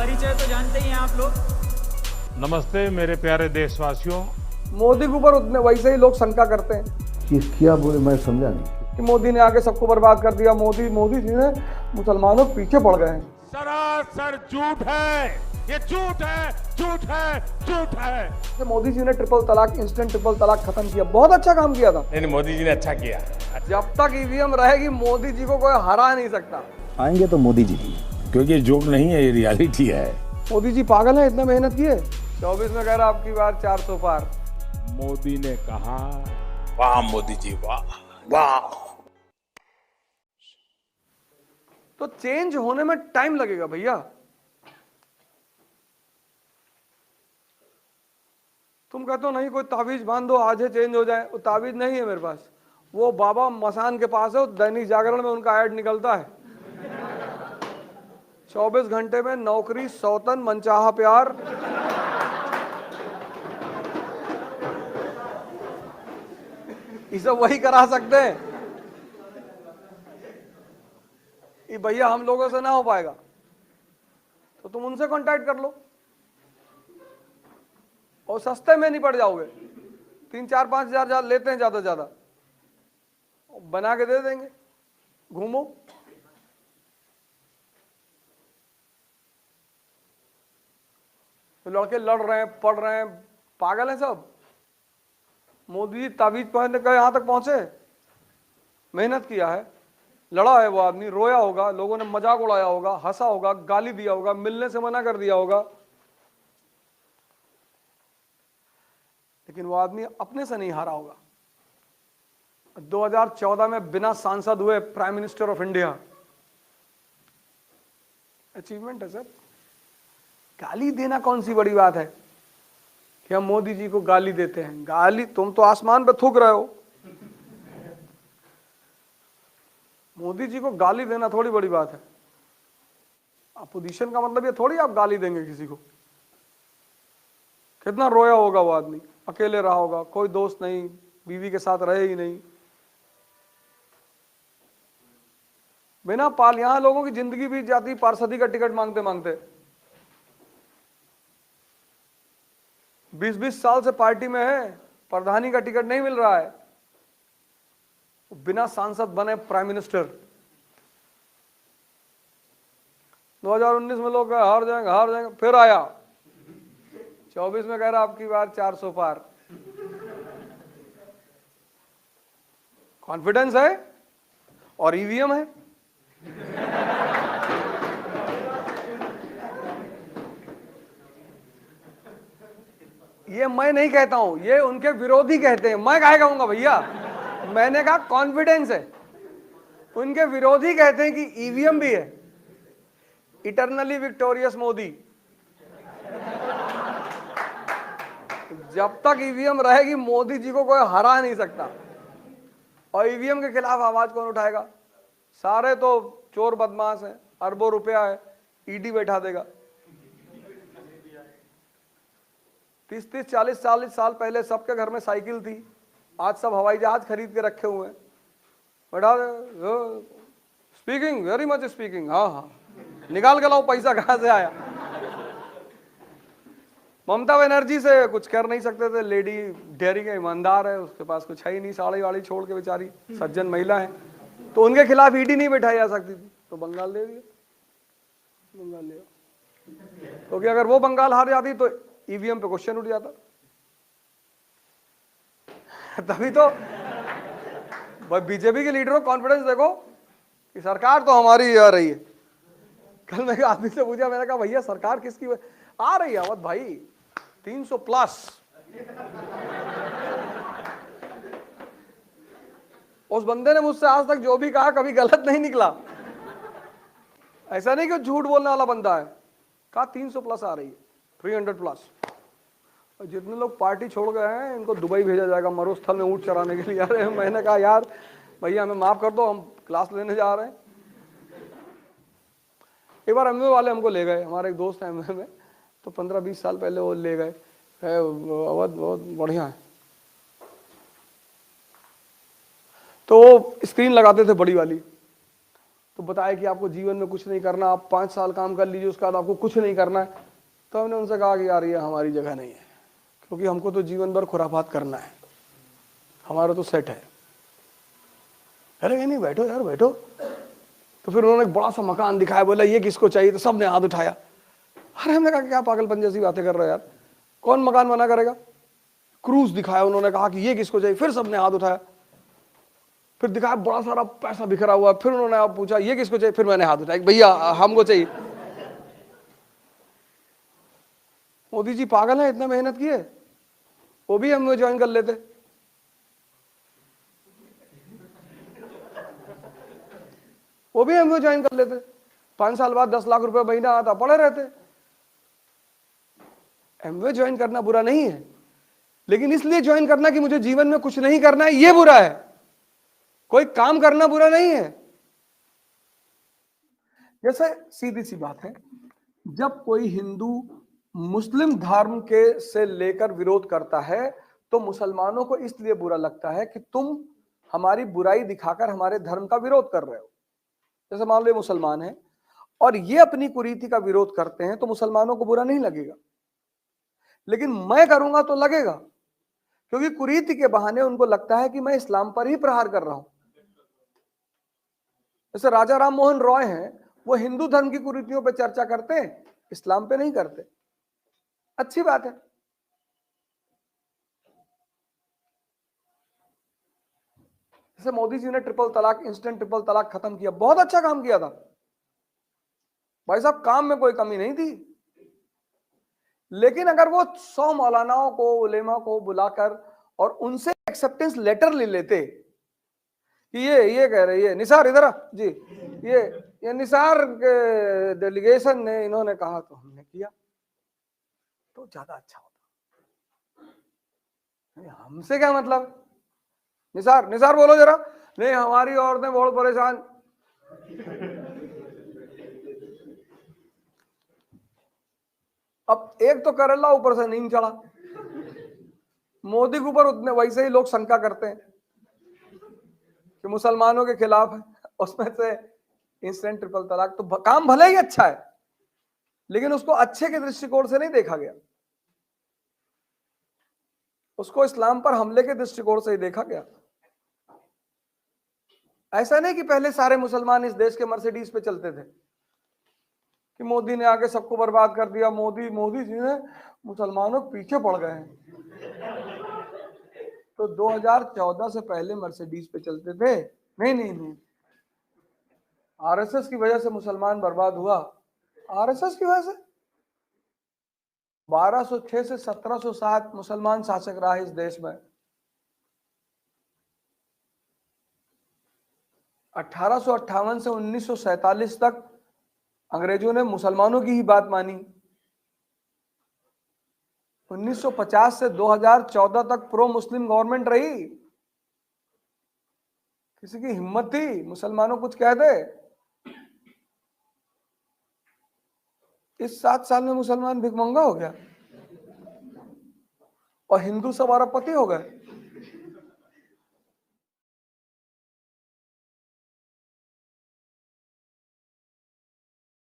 परिचय तो जानते ही हैं आप लोग। नमस्ते मेरे प्यारे देशवासियों। मोदी के ऊपर उतने वैसे ही लोग शंका करते हैं क्या बोले, मैं समझा नहीं कि मोदी ने आके सबको बर्बाद कर दिया। मोदी जी ने मुसलमानों के पीछे पड़ गए हैं। सरासर झूठ है, ये झूठ है, झूठ है, झूठ है। मोदी जी ने ट्रिपल तलाक, इंस्टेंट ट्रिपल तलाक खत्म किया, बहुत अच्छा काम किया था। नहीं, मोदी जी ने अच्छा किया। जब तक ईवीएम रहेगी मोदी जी को कोई हरा नहीं सकता। आएंगे तो मोदी जी की, क्योंकि जोक नहीं है, ये रियलिटी है। मोदी जी पागल है, इतना मेहनत किए। 24 में कह रहा आपकी बार 400 पार। मोदी ने कहा, वाह मोदी जी, वाह वाह। तो चेंज होने में टाइम लगेगा भैया। तुम कहते हो नहीं कोई ताबीज बांध दो आज है चेंज हो जाए, वो ताबीज नहीं है मेरे पास। वो बाबा मसान के पास है, दैनिक जागरण में उनका ऐड निकलता है। 24 घंटे में नौकरी, सौतन, मनचाहा प्यार। ये सब वही करा सकते हैं। ये भैया हम लोगों से ना हो पाएगा, तो तुम उनसे कांटेक्ट कर लो और सस्ते में नहीं पड़ जाओगे। 3-4-5 हज़ार लेते हैं ज्यादा से ज्यादा, बना के दे देंगे। घूमो। तो लड़के लड़ रहे हैं, पढ़ रहे हैं, पागल हैं सब। मोदी जी ताबीज पहनने का यहां तक पहुंचे, मेहनत किया है, लड़ा है वो आदमी, रोया होगा, लोगों ने मजाक उड़ाया होगा, हंसा होगा, गाली दिया होगा, मिलने से मना कर दिया होगा, लेकिन वो आदमी अपने से नहीं हारा होगा। 2014 में बिना सांसद हुए prime minister of India, achievement है सर। गाली देना कौन सी बड़ी बात है कि हम मोदी जी को गाली देते हैं। गाली, तुम तो आसमान पे थूक रहे हो, मोदी जी को गाली देना थोड़ी बड़ी बात है। अपोजिशन का मतलब ये थोड़ी आप गाली देंगे किसी को। कितना रोया होगा वो आदमी, अकेले रहा होगा, कोई दोस्त नहीं, बीवी के साथ रहे ही नहीं। बिना पाल, यहां लोगों की जिंदगी बीत जाती पार्षदी का टिकट मांगते मांगते। 20-20 साल से पार्टी में है, प्रधानी का टिकट नहीं मिल रहा है, बिना सांसद बने प्राइम मिनिस्टर। 2019 में लोग हार जाएंगे, फिर आया। 24 में कह रहा आपकी बार 400 पार। कॉन्फिडेंस है और ईवीएम है। ये मैं नहीं कहता हूं, ये उनके विरोधी कहते हैं। मैं काहे कहूंगा भैया, मैंने कहा कॉन्फिडेंस है। उनके विरोधी कहते हैं कि ईवीएम भी है। Eternally victorious Modi. जब तक ईवीएम रहेगी मोदी जी को कोई हरा नहीं सकता। और ईवीएम के खिलाफ आवाज कौन उठाएगा? सारे तो चोर बदमाश हैं, अरबों रुपया है, ईडी बैठा देगा। 30-30, 40-40 साल पहले सबके घर में साइकिल थी, आज सब हवाई जहाज खरीद के रखे हुए हैं। बैठा स्पीकिंग, वेरी मच स्पीकिंग, हाँ हाँ, निकाल के लाओ पैसा कहां से आया। ममता बनर्जी से कुछ कर नहीं सकते थे, लेडी डेयरी का ईमानदार है, उसके पास कुछ है ही नहीं, साड़ी वाड़ी छोड़ के बेचारी सज्जन महिला है, तो उनके खिलाफ ईडी नहीं बैठाई जा सकती थी, तो बंगाल दे दिया। बंगाल ले, क्योंकि अगर वो बंगाल हार जाती तो ईवीएम पे क्वेश्चन उठ जाता। तभी तो बीजेपी के लीडरों कॉन्फिडेंस देखो कि सरकार तो हमारी आ रही है। कल मैं आदमी से पूछा, मैंने कहा भैया सरकार किसकी आ रही है? अवध भाई 300+। उस बंदे ने मुझसे आज तक जो भी कहा कभी गलत नहीं निकला। ऐसा नहीं कि झूठ बोलने वाला बंदा है। कहा 300+ आ रही है, 300+। जितने लोग पार्टी छोड़ गए हैं इनको दुबई भेजा जाएगा मरुस्थल में ऊंट चराने के लिए। यार मैंने कहा यार भैया हमें माफ कर दो, हम क्लास लेने जा रहे हैं। एक बार एमवे वाले हमको ले गए, हमारे एक दोस्त है एमवे में, तो 15-20 साल पहले वो ले गए। अवध बहुत बढ़िया है। तो वो स्क्रीन लगाते थे बड़ी वाली, तो बताया कि आपको जीवन में कुछ नहीं करना, आप 5 साल काम कर लीजिए, उसके बाद आपको कुछ नहीं करना है। तो हमने उनसे कहा कि यार ये हमारी जगह नहीं है, क्योंकि हमको तो जीवन भर खुराफात करना है, हमारा तो सेट है। अरे नहीं बैठो यार बैठो। तो फिर उन्होंने एक बड़ा सा मकान दिखाया, बोला ये किसको चाहिए, तो सबने हाथ उठाया। अरे हमने कहा क्या पागलपन जैसी बातें कर रहे हो यार, कौन मकान बना करेगा। क्रूज दिखाया, उन्होंने कहा कि ये किसको चाहिए, फिर सबने हाथ उठाया। फिर दिखाया बड़ा सारा पैसा बिखरा हुआ, फिर उन्होंने आप पूछा ये किसको चाहिए, फिर मैंने हाथ उठाया भैया हमको चाहिए। मोदी जी पागल है, इतना मेहनत किए, वो भी हम ज्वाइन कर लेते। वो भी हम ज्वाइन कर लेते, 5 साल बाद 10 लाख रुपए महीना आता, पड़े रहते। एमवे ज्वाइन करना बुरा नहीं है, लेकिन इसलिए ज्वाइन करना कि मुझे जीवन में कुछ नहीं करना है, ये बुरा है। कोई काम करना बुरा नहीं है। जैसे सीधी सी बात है, जब कोई हिंदू मुस्लिम धर्म के से लेकर विरोध करता है तो मुसलमानों को इसलिए बुरा लगता है कि तुम हमारी बुराई दिखाकर हमारे धर्म का विरोध कर रहे हो। जैसे मान लो मुसलमान है और ये अपनी कुरीति का विरोध करते हैं तो मुसलमानों को बुरा नहीं लगेगा, लेकिन मैं करूंगा तो लगेगा, क्योंकि कुरीति के बहाने उनको लगता है कि मैं इस्लाम पर ही प्रहार कर रहा हूं। जैसे राजा राम मोहन रॉय हैं, वो हिंदू धर्म की कुरीतियों पर चर्चा करते हैं, इस्लाम पे नहीं करते। अच्छी बात है। जैसे मोदी जी ने ट्रिपल तलाक, इंस्टेंट ट्रिपल तलाक खत्म किया, बहुत अच्छा काम किया था भाई साहब, काम में कोई कमी नहीं थी। लेकिन अगर वो 100 मौलानाओं को, उलेमा को बुलाकर और उनसे एक्सेप्टेंस लेटर ले लेते कि ये कह रहे, ये निसार इधर आ जी, ये निसार के डेलीगेशन ने इन्होंने कहा तो हमने किया, तो ज्यादा अच्छा होता। हमसे क्या मतलब, निसार बोलो जरा, नहीं हमारी औरतें बहुत परेशान। अब एक तो करेला ऊपर से नींद चढ़ा, मोदी के ऊपर उतने वैसे ही लोग शंका करते हैं कि मुसलमानों के खिलाफ है, उसमें से इंस्टेंट ट्रिपल तलाक। तो काम भले ही अच्छा है, लेकिन उसको अच्छे के दृष्टिकोण से नहीं देखा गया, उसको इस्लाम पर हमले के दृष्टिकोण से ही देखा गया। ऐसा नहीं कि पहले सारे मुसलमान इस देश के मर्सिडीज पे चलते थे कि मोदी ने आके सबको बर्बाद कर दिया, मोदी जी ने मुसलमानों के पीछे पड़ गए हैं। तो 2014 से पहले मर्सिडीज पे चलते थे। नहीं, आरएसएस की वजह से मुसलमान बर्बाद हुआ, आरएसएस की वजह से। 1206 से 1707 मुसलमान शासक रहा इस देश में। 1858 से 1947 तक अंग्रेजों ने मुसलमानों की ही बात मानी। 1950 से 2014 तक प्रो मुस्लिम गवर्नमेंट रही। किसी की हिम्मत थी मुसलमानों कुछ कह दे? इस 7 साल में मुसलमान भिखमंगा हो गया और हिंदू सब अरबपति हो गए।